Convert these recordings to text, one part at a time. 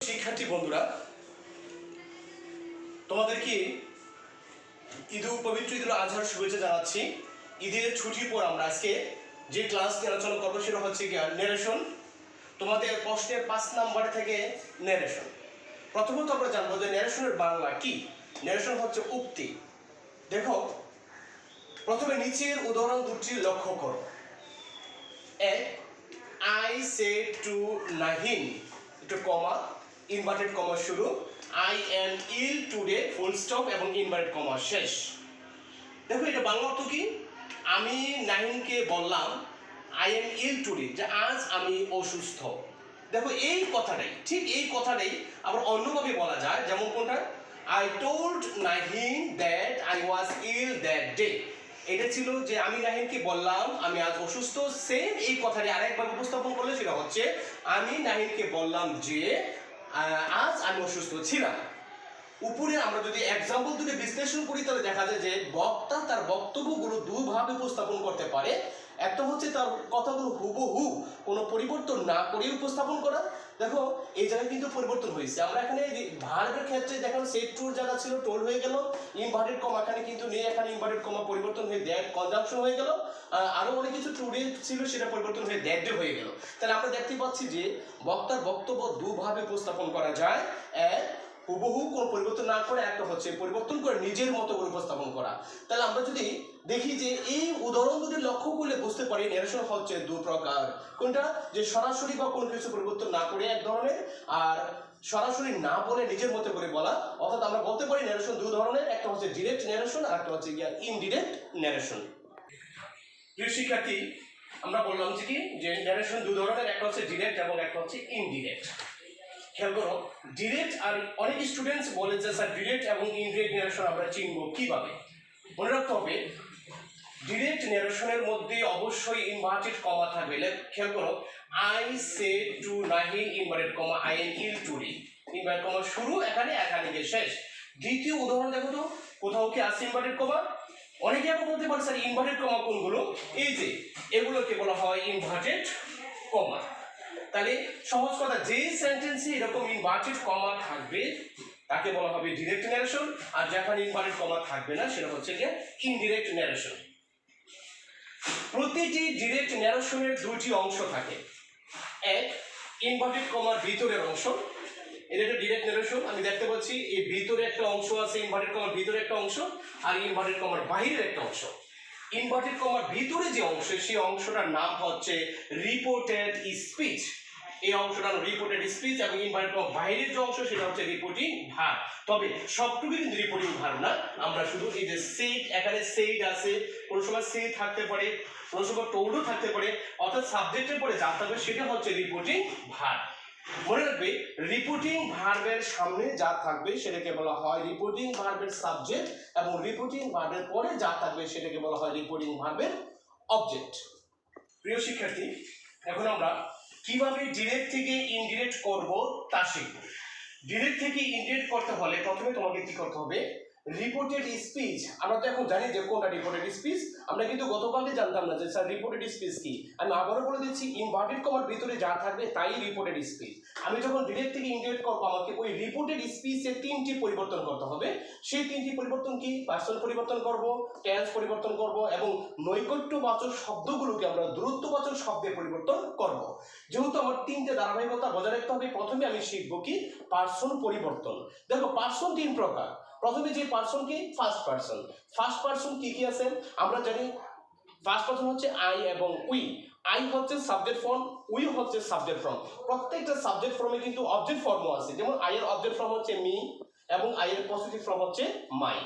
শিক্ষার্থী বন্ধুরা, তোমাদেরকে পবিত্র ঈদুল আজহার শুভেচ্ছা জানাচ্ছি। ঈদের ছুটির পর আমরা আজকে যে ক্লাস নিয়ে আলোচনা করবো সেটা হচ্ছে ন্যারেশন। তোমাদের প্রশ্নের 5 নাম্বার থেকে ন্যারেশন। প্রথমত আমরা জানবো যে ন্যারেশনের বাংলা কি। ন্যারেশন হচ্ছে উক্তি। দেখো, প্রথমে নিচের উদাহরণ দুটি লক্ষ্য করো। এক, আই সেড টু নাহিন, একটু কমা, ইনভার্টেড কমা শুরু, I am ill today full stop এবং ইনভার্টেড কমা শেষ। দেখো, এটা বাংলা অর্থ কি? আমি নাহিনকে বললাম আই এম ইল টুডে, যে আজ আমি অসুস্থ। দেখো, এই কথাটাই, ঠিক এই কথাটাই আবার অন্যভাবে বলা যায়। যেমন কোনটা? I told Nahin that I was ill that day. এটা ছিল যে আমি নাহিনকে বললাম আমি আজ অসুস্থ। সেম এই কথাটি আরেকভাবে উপস্থাপন করলে সেটা হচ্ছে আমি নাহিনকে বললাম যে আজ আমি অসুস্থ ছিলাম। উপরে আমরা যদি এক্সাম্পল দুটো বিশ্লেষণ করি তাহলে দেখা যায় যে বক্তা তার বক্তব্যগুলো দুভাবে উপস্থাপন করতে পারে। একটা হচ্ছে তার কথাগুলো হুবহু কোনো পরিবর্তন না করে উপস্থাপন করা। দেখো, এই জায়গায় কিন্তু পরিবর্তন হয়েছে। আমরা এখানে ভার্বের ক্ষেত্রে দেখেন সেট টুর জায়গা ছিল টোল হয়ে গেল, ইনভার্টেড কমা এখানে কিন্তু নেই, এখানে ইনভার্টেড কমা পরিবর্তন হয়ে দ্যাট কনজাংশন হয়ে গেল। আরো অনেক কিছু টুডে ছিল সেটা পরিবর্তন হয়ে দ্যাট ডে হয়ে গেল। তাহলে আমরা দেখতে পাচ্ছি যে বক্তার বক্তব্য দুভাবে উপস্থাপন করা যায়। এক, হুবহু কোন পরিবর্তন না করে, একটা হচ্ছে পরিবর্তন করে নিজের মতো করে উপস্থাপন করা। তাহলে আমরা যদি দেখি যে এই উদাহরণ দুটি লক্ষ্য করলে বুঝতে পারি ন্যারেশন হচ্ছে দু প্রকার। কোনটা? যে সরাসরি বা কোনো কিছু পরিবর্তন না করে এক ধরনের, আর সরাসরি না বলে নিজের মতো করে বলা। অর্থাৎ আমরা বলতে পারি ন্যারেশন দু ধরনের, একটা হচ্ছে ডিরেক্ট ন্যারেশন আর একটা হচ্ছে ইনডিরেক্ট ন্যারেশন। প্রিয় শিক্ষার্থী, আমরা বললাম যে কি, যে ন্যারেশন দু ধরনের, একটা হচ্ছে ডিরেক্ট এবং একটা হচ্ছে ইনডিরেক্ট। খেয়াল করো, ডিরেক্ট আর অনেক স্টুডেন্টস বলে যে স্যার ডিরেক্ট এবং ইনডিরেক্ট ন্যারেশন আমরা চিনবো কিভাবে? মনে রাখতে হবে, ডিরেক্ট ন্যারেশনের মধ্যে অবশ্যই ইনভার্টেড কমা থাকবে। খেয়াল করো, I said to Nahin inverted comma I am ill today, inverted comma শুরু, এখানে গিয়ে শেষ। দ্বিতীয় উদাহরণ দেখো তো, কোথাও কি আছে ইনভার্টেড কমা? অনেকে আবার বলতে পারে স্যার ইনভার্টেড কমা কোনগুলো? এই যে এগুলোকে বলা হয় ইনভার্টেড কমা। তাহলে সহজ কথা, যে সেন্টেন্সে এরকম ইনভার্টেড কমা থাকবে তাকে বলা হবে ডিরেক্ট ন্যারেশন, আর যেখানে ইনভার্টেড কমা থাকবে না সেটা হচ্ছে কি ইনডিরেক্ট ন্যারেশন। প্রতিটি ডিরেক্ট ন্যারেশনের দুটি অংশ থাকে। এক, ইনভার্টেড কমার ভিতরের অংশ, এটা একটা ডিরেক্ট ন্যারেশন। আমি দেখতে পাচ্ছি এই ভিতরে একটা অংশ আছে, ইনভার্টেড কমার ভিতরে একটা অংশ, আর ইনভার্টেড কমার বাহিরের একটা অংশ। ইনভার্টেড কমার ভিতরে যে অংশ, সেই অংশটার নাম হচ্ছে রিপোর্টেড স্পিচ। এই অংশটা রিপোর্টেড স্পিচ, এবং ইনভার্টেড কমার বাইরের যে অংশ সেটা হচ্ছে রিপোর্টিং ভার্ব। তবে সবটুকু কিন্তু রিপোর্টিং ভার্ব না। আমরা শুধু এই যে সেড, এখানে সেড আছে, কোনো সময় সে থাকতে পারে, কোনো সময় টোল্ডও থাকতে পারে, অর্থাৎ সাবজেক্টের পরে যা থাকবে সেটা হচ্ছে রিপোর্টিং ভার্ব। মনে রাখবে, রিপোর্টিং ভার্বের সামনে যা থাকবে সেটাকে বলা হয় রিপোর্টিং ভার্বের সাবজেক্ট, এবং রিপোর্টিং ভার্বের পরে যা থাকবে সেটাকে বলা হয় রিপোর্টিং ভার্বের অবজেক্ট। প্রিয় শিক্ষার্থী, এখন আমরা কিভাবে ডিরেক্ট থেকে ইনডিরেক্ট করব তা শিখব। ডিরেক্ট থেকে ইনডিরেক্ট করতে হলে প্রথমে তোমাকে কি করতে হবে? Reported speech. আমরা তো এখন জানি যে কোনটা রিপোর্টেড স্পিচ। আমরা কিন্তু গতকালকে জানতাম না যে স্যার রিপোর্টেড স্পিচ কি। আমি আবারও বলে দিচ্ছি, ইনভার্টেড কমার ভিতরে যা থাকবে তাই রিপোর্টেড স্পিচ। আমি যখন ডিরেক্ট থেকে ইনডিরেক্ট করবো, আমাকে ওই রিপোর্টেড স্পিচের 3টি পরিবর্তন করতে হবে। সেই 3টি পরিবর্তন কি? পার্সন পরিবর্তন করব, টেন্স পরিবর্তন করব, এবং নৈকট্যবাচক শব্দগুলোকে আমরা দূরত্ববাচক শব্দে পরিবর্তন করব। যেহেতু আমার 3টে ধারাবাহিকতা বজায় রাখতে হবে, প্রথমে আমি শিখবো কি পার্সন পরিবর্তন। দেখো, পার্সন 3 প্রকার। প্রথমে যে পার্সন কি? First person. ফার্স্ট পার্সন কি কি আছে আমরা জানি। ফার্স্ট পার্সন হচ্ছে আই এবং উই। আই হচ্ছে সাবজেক্ট ফর্ম, উই হচ্ছে সাবজেক্ট ফর্ম। প্রত্যেকটা সাবজেক্ট ফর্মে কিন্তু অবজেক্ট ফর্মও আছে। যেমন আই এর অবজেক্ট ফর্ম হচ্ছে মি, এবং আই এর পজিটিভ ফর্ম হচ্ছে my.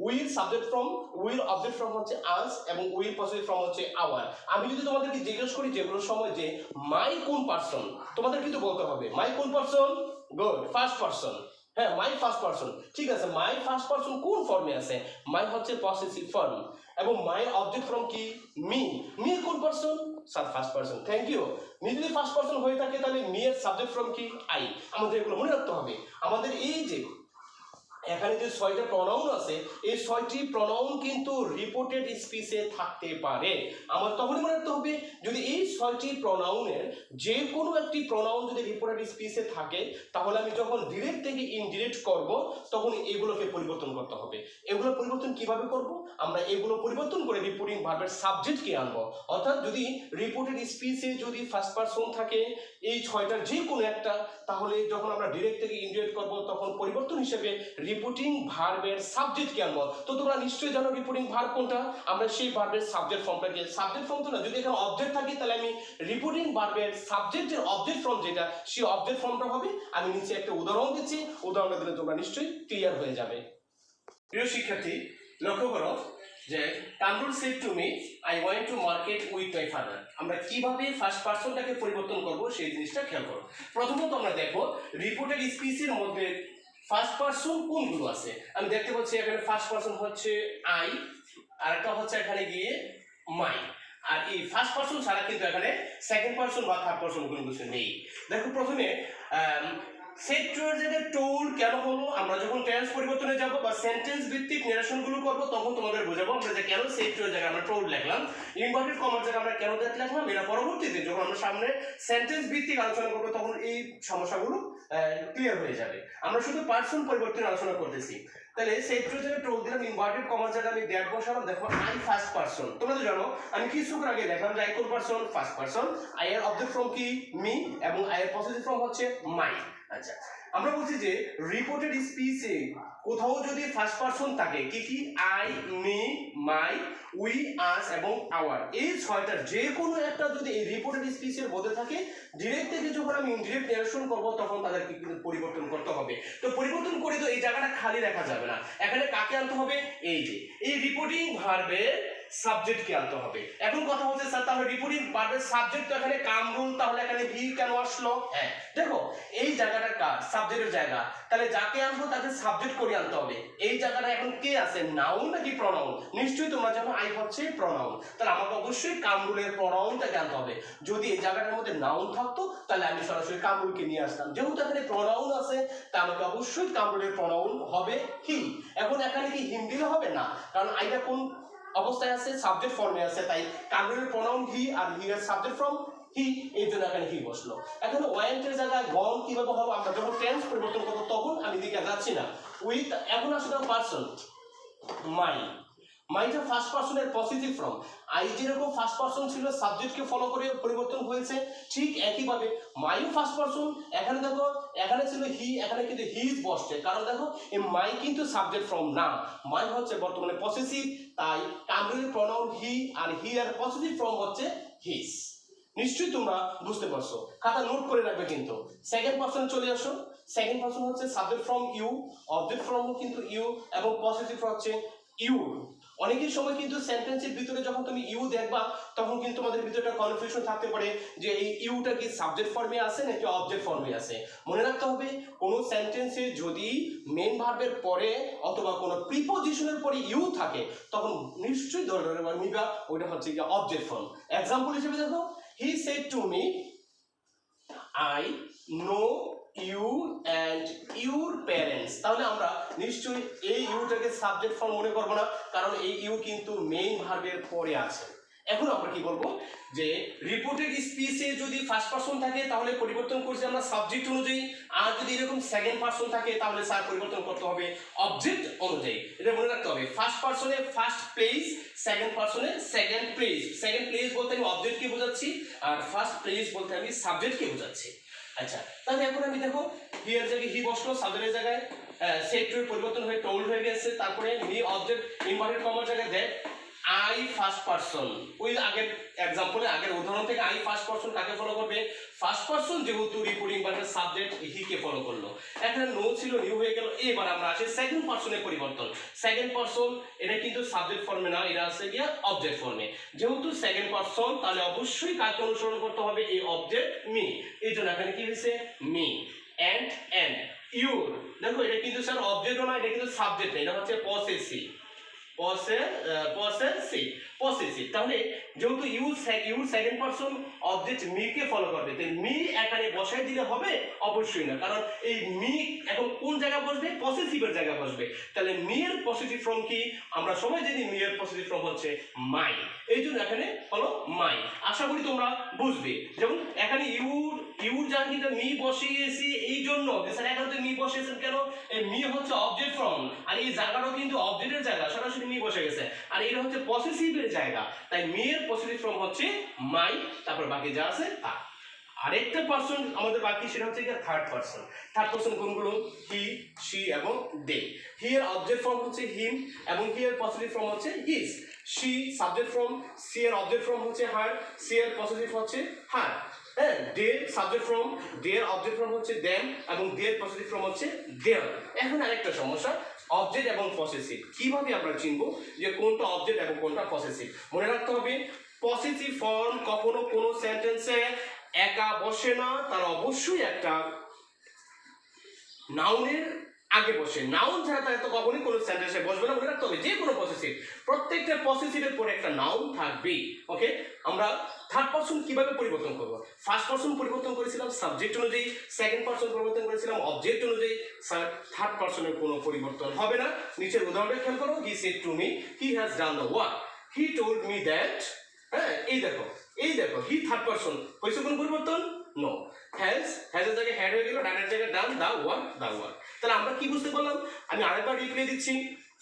Will subject form, will object form হচ্ছে আস, এবং উইল পজিটিভ ফর্ম হচ্ছে আওয়ার। আমি যদি তোমাদেরকে জিজ্ঞেস করি যেগুলোর সময় যে মাই কোন পার্সন, তোমাদের কিন্তু বলতে হবে মাই কোন পার্সন। Good, first person. হ্যাঁ, মাই ফার্স্ট পার্সন। ঠিক আছে, মাই ফার্স্ট পার্সন কোন ফর্মে আছে? মাই হচ্ছে পসেসিভ ফর্ম, এবং মাই অবজেক্ট ফর্ম কি? মি। মি কোন person? Sir first person. Thank you. Me যদি ফার্স্ট পার্সন হয়ে থাকে তাহলে মি এর সাবজেক্ট ফর্ম কি? আই। আমাদের এগুলো মনে রাখতে হবে। আমাদের এই যে এখানে যে 6টা প্রনাউন আছে এই 6টি প্রনাউন কিন্তু রিপোর্টেড স্পিচে থাকতে পারে। আমার তখনই মনে রাখতে হবে যদি এই 6টি প্রনাউনের যে কোনো একটি প্রনাউন যদি রিপোর্টেড স্পিচে থাকে তাহলে আমি যখন ডিরেক্ট থেকে ইনডিরেক্ট করব তখন এগুলোকে পরিবর্তন করতে হবে। এগুলো পরিবর্তন কিভাবে করব? আমরা এগুলো পরিবর্তন করে রিপোর্টিং ভার্বের সাবজেক্টকে আনবো। অর্থাৎ যদি রিপোর্টেড স্পিচে যদি ফার্স্ট পারসন থাকে এই 6টার যে কোনো একটা, তাহলে যখন আমরা ডিরেক্ট থেকে ইনডিরেক্ট করব তখন পরিবর্তন হিসেবে রিপোর্টিং ভার্বের সাবজেক্টকে আনবো। তো তোমরা নিশ্চয়ই জানো রিপোর্টিং ভার্ব কোনটা, আমরা সেই ভার্বের সাবজেক্ট ফর্মটাকে, সাবজেক্ট ফর্ম তো না, যদি এখানে অবজেক্ট থাকে তাহলে আমি রিপোর্টিং ভার্বের সাবজেক্টের অবজেক্ট ফর্ম যেটা সেই অবজেক্ট ফর্মটা হবে। আমি নিচে একটা উদাহরণ দিচ্ছি, উদাহরণটা দিলে তোমরা নিশ্চয়ই ক্লিয়ার হয়ে যাবে। প্রিয় শিক্ষার্থী, লক্ষ্য করো যে Kamrul shed to me I went to market with my father. আমরা কিভাবে ফার্স্ট পারসনটাকে পরিবর্তন করব সেই জিনিসটা খেয়াল করো। প্রথমত আমরা দেখো রিপোর্টেড স্পিচের মধ্যে ফার্স্ট পারসন কোনগুলো আছে। আমি দেখতে পাচ্ছি এখানে ফার্স্ট পারসন হচ্ছে আই, আর একটা হচ্ছে এখানে গিয়ে মাই। আর এই ফার্স্ট পারসন ছাড়া কিন্তু এখানে সেকেন্ড পারসন বা থার্ড পারসন কোনো কিছু নেই। দেখো প্রথমে সেড টু এর জায়গায় টোল্ড কেন হলো, আমরা যখন টেন্স পরিবর্তনে যাব বা সেন্টেন্স ভিত্তিক ন্যারেশনগুলো করব তখন তোমাদের বোঝাবো আমরা যে কেন সেড টু এর জায়গায় আমরা টোল্ড লিখলাম, ইনভার্টেড কমার জায়গায় আমরা কেন দ্যাট লিখলাম। এরা পরবর্তীতে যখন আমরা সামনে সেন্টেন্স ভিত্তিক আলোচনা করব তখন এই সমস্যাগুলো ক্লিয়ার হয়ে যাবে। আমরা শুধু পারসন পরিবর্তন আলোচনা করতেছি। তাহলে সেড টু এর জায়গায় টোল্ড দিলাম, ইনভার্টেড কমার জায়গায় আমি দ্যাট বসালাম। দেখো আই ফার্স্ট পারসন, তোমরা তো জানো আমি কিছুক্ষণ আগে দেখলাম যে আই কোন পারসন, ফার্স্ট পারসন। আই এর অবজেক্ট ফর্ম কি মি এবং আই এর পসেসিভ ফর্ম হচ্ছে মাই। আচ্ছা, আমরা বলছি যে রিপোর্টেড স্পিচে কোথাও যদি ফার্স্ট পারসন থাকে কি কি, আই, মি, মাই, উই, আস এবং আওয়ার, এই 6টার যে কোনো একটা যদি এই রিপোর্টেড স্পিচের মধ্যে থাকে ডিরেক্ট থেকে যখন আমি ইনডিরেক্ট ন্যারেশন করব তখন তাদেরকে কিন্তু পরিবর্তন করতে হবে। তো পরিবর্তন করে তো এই জায়গাটা খালি রাখা যাবে না, এখানে কাকে আনতে হবে, এই যে এই রিপোর্টিং ভার্বের সাবজেক্টকে আনতে হবে। এখন কথা হচ্ছে স্যার তাহলে রিপোর্টিং ভার্বের সাবজেক্ট তো এখানে কামরুল, তাহলে এখানে হি কেন আসলো? হ্যাঁ দেখো এই জায়গাটা কার, সাবজেক্টের জায়গা, তাহলে যাকে আনবো তাকে সাবজেক্ট করে আনতে হবে। এই জায়গাটা এখন কে আছে, নাউন নাকি প্রনাউন? নিশ্চয়ই তোমরা জানো আই হচ্ছে প্রনাউন, তাহলে আমাকে অবশ্যই কামরুলের প্রনাউনটাকে আনতে হবে। যদি এই জায়গাটার মধ্যে নাউন থাকতো তাহলে আমি সরাসরি কামরুলকে নিয়ে আসতাম, যেহেতু এখানে প্রনাউন আছে তাহলে আমাকে অবশ্যই কামরুলের প্রনাউন হবে হি। এখন এখানে কি হিম দিলে হবে না, কারণ আইটা কোন অবস্থায় আছে, সাবজেক্ট ফর্মে আছে, তাই কামরুলের প্রনাউন হি আর হি এর সাবজেক্ট ফর্ম হি, এই জন্য এখানে হি বসলো। এখন ওয়েন্টের জায়গায় গন কিভাবে হবে, আমরা যখন টেন্স পরিবর্তন করবো তখন আমি দিকে যাচ্ছি না। উইথ এখন আসলে পারসন মাই, মাইটা ফার্স্ট পারসনের পজিটিভ ফর্ম। আই যেরকম ফার্স্ট পারসন ছিল সাবজেক্টকে ফলো করে পরিবর্তন হয়েছে, ঠিক একইভাবে মাইও ফার্স্ট পারসন। এখানে দেখো এখানে ছিল হি, এখানে কিন্তু হিজ বসছে, কারণ দেখো এই মাই কিন্তু সাবজেক্ট ফর্ম না, মাই হচ্ছে বর্তমানে পসেসিভ, তাই কামরুলের প্রনাউন হি আর হি এর পজিটিভ ফর্ম হচ্ছে হিজ। নিশ্চয়ই তোমরা বুঝতে পারছো, খাতা নোট করে রাখবে। কিন্তু সেকেন্ড পারসন চলে আসো, সেকেন্ড পারসন হচ্ছে subject form you, object form কিন্তু ইউ এবং পজিটিভ হচ্ছে ইউ। অনেকের সময় কিন্তু সেন্টেন্সের ভিতরে যখন তুমি ইউ দেখবা তখন কিন্তু তোমাদের ভিতরে একটা কনফিউশন থাকতে পারে যে এই ইউটা কি সাবজেক্ট ফর্মে আছে নাকি অবজেক্ট ফর্মে আছে। মনে রাখতে হবে কোনো সেন্টেন্সে যদি মেইন ভার্বের পরে অথবা কোনো প্রিপোজিশনের পরে ইউ থাকে তখন নিশ্চয়ই ধরে নিবা ওইটা হচ্ছে কি অবজেক্ট ফর্ম। এক্সাম্পল হিসেবে দেখো, he said to me I know you and your parents, তাহলে আমরা নিশ্চয়ই এই ইউটাকে সাবজেক্ট ফর্ম মনে করবো না, কারণ এই ইউ কিন্তু মেইন ভার্বের পরে আছে। এখন আমরা কি বলবো যে রিপোর্টেড স্পিচে যদি ফার্স্ট পারসন থাকে তাহলে পরিবর্তন করছি আমরা সাবজেক্ট অনুযায়ী, আর যদি এরকম সেকেন্ড পারসন থাকে তাহলে স্যার পরিবর্তন করতে হবে অবজেক্ট অনুযায়ী। এটা মনে রাখতে হবে, ফার্স্ট পারসনে ফার্স্ট প্লেস, সেকেন্ড পারসনে সেকেন্ড প্লেস। সেকেন্ড প্লেস বলতে আমি অবজেক্টকে বোঝাচ্ছি আর ফার্স্ট প্লেস বলতে আমি সাবজেক্টকে বোঝাচ্ছি। আচ্ছা, তাহলে এখন আমি দেখো হি এর জায়গায় হি বসলো, সাবজেক্টের জায়গায় সেড টু এর পরিবর্তন হয়ে টোল্ড হয়ে গেছে, তারপরে মি অবজেক্ট ইনভার্টেড কমার জায়গায় দ্যাট, আই ফার্স্ট পারসন। ওই আগের এক্সাম্পলে আগের উদাহরণ থেকে আই ফার্স্ট পারসন কাকে ফলো করবে, ফার্স্ট পারসন যেহেতু রিপোর্টিং ভার্বের সাবজেক্ট হি কে ফলো করলো। এখানে নো ছিল নিউ হয়ে গেল। এবার আমরা আসি সেকেন্ড পারসনের পরিবর্তন। সেকেন্ড পারসন এটা কিন্তু সাবজেক্ট ফর্মে না, এটা আছে গিয়া অবজেক্ট ফর্মে। যেহেতু সেকেন্ড পারসন তাহলে অবশ্যই কাকে অনুসরণ করতে হবে, এই অবজেক্ট মি। এই জন্য এখানে কি হয়েছে মি অ্যান্ড ইউর। দেখো এটা কিন্তু স্যার অবজেক্টও না, এটা কিন্তু সাবজেক্ট না, এটা হচ্ছে পসেসিভ। পসেসিভ। তাহলে যেহেতু use second person object me কে ফলো করবে, তাই মি এখানে বসাই দিলে হবে? অবশ্যই না, কারণ এই মি এখন কোন জায়গায় বসবে? পসেসিভের জায়গায় বসবে। তাহলে মি এর পসেসিভ ফর্ম কি? আমরা সবাই জানি মি এর পসেসিভ ফর্ম হচ্ছে মাই, এই জন্য এখানে হলো মাই। আশা করি তোমরা বুঝবে। যেমন এখানে ইউর জায়গায় কিন্তু মি বসিয়েছি এই জন্য, স্যার এখানে তো মি বসিয়েছেন কেন? এই মি হচ্ছে অবজেক্ট ফর্ম, আর এই জায়গাটাও কিন্তু অবজেক্টের জায়গা, সরাসরি মি বসে গেছে, আর এটা হচ্ছে পসেসিভের জায়গা, তাই মি এর পসেসিভ ফর্ম হচ্ছে মাই, তারপর বাকি যা আছে তা। আরেকটা পার্সন আমাদের বাকি, সেটা হচ্ছে কি থার্ড পার্সন। থার্ড পার্সন কোনগুলো? হি, শি এবং দে। হি এর অবজেক্ট ফর্ম হচ্ছে হিম এবং হি এর পসেসিভ ফর্ম হচ্ছে his. She subject form, she এর অবজেক্ট ফর্ম হচ্ছে হার, সি এর পসেসিভ হচ্ছে হার। হ্যাঁ, দে সাবজেক্ট ফর্ম, দে এর অবজেক্ট ফর্ম হচ্ছে দেম এবং দে এর পসেসিভ ফর্ম হচ্ছে দেয়ার। এখন আরেকটা সমস্যা, অবজেক্ট এবং পসেসিভ কিভাবে আমরা চিনবো যে কোনটা অবজেক্ট এবং কোনটা পসেসিভ? মনে রাখতে হবে, পসেসিভ ফর্ম কখনো কোনো সেন্টেন্সে একা বসে না, তার অবশ্যই একটা নাউনের আগে বসে। নাউন ছাড়া তাহলে তো কখনোই কোনো সেন্টেন্সে বসবে না। মনে রাখতে হবে যে কোনো পসেসিভ, প্রত্যেকটা পসেসিভের পরে একটা নাউন থাকবে। ওকে, আমরা থার্ড পারসন কিভাবে পরিবর্তন করব? ফার্স্ট পারসন পরিবর্তন করেছিলাম সাবজেক্ট অনুযায়ী, সেকেন্ড পারসন পরিবর্তন করেছিলাম অবজেক্ট অনুযায়ী, থার্ড পারসনের কোনো পরিবর্তন হবে না। নিচের উদাহরণটা খেয়াল করো, হি said to me, he has done the work, he told me that. হ্যাঁ, এই দেখো হি থার্ড পারসন, হয়েছে কোনো পরিবর্তন? নো। হ্যাজের জায়গায় হ্যাড হয়ে গেল, ডানের জায়গায় ডান, দা ওয়ার্ক। তাহলে আমরা কি বুঝতে পারলাম? আমি আরেকবার রিপ্লে দিচ্ছি।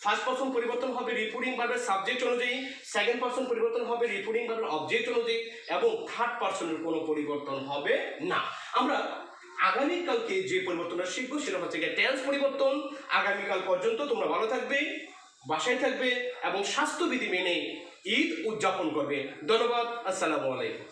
ফার্স্ট পারসন পরিবর্তন হবে রিপোর্টিং ভার্বের সাবজেক্ট অনুযায়ী, সেকেন্ড পারসন পরিবর্তন হবে রিপোর্টিং ভার্বের অবজেক্ট অনুযায়ী, এবং থার্ড পারসনের কোনো পরিবর্তন হবে না। আমরা আগামীকালকে যে পরিবর্তনটা শিখবো সেটা হচ্ছে টেন্স পরিবর্তন। আগামীকাল পর্যন্ত তোমরা ভালো থাকবে, বাসায় থাকবে এবং স্বাস্থ্যবিধি মেনে ঈদ উদযাপন করবে। ধন্যবাদ, আসসালামু আলাইকুম।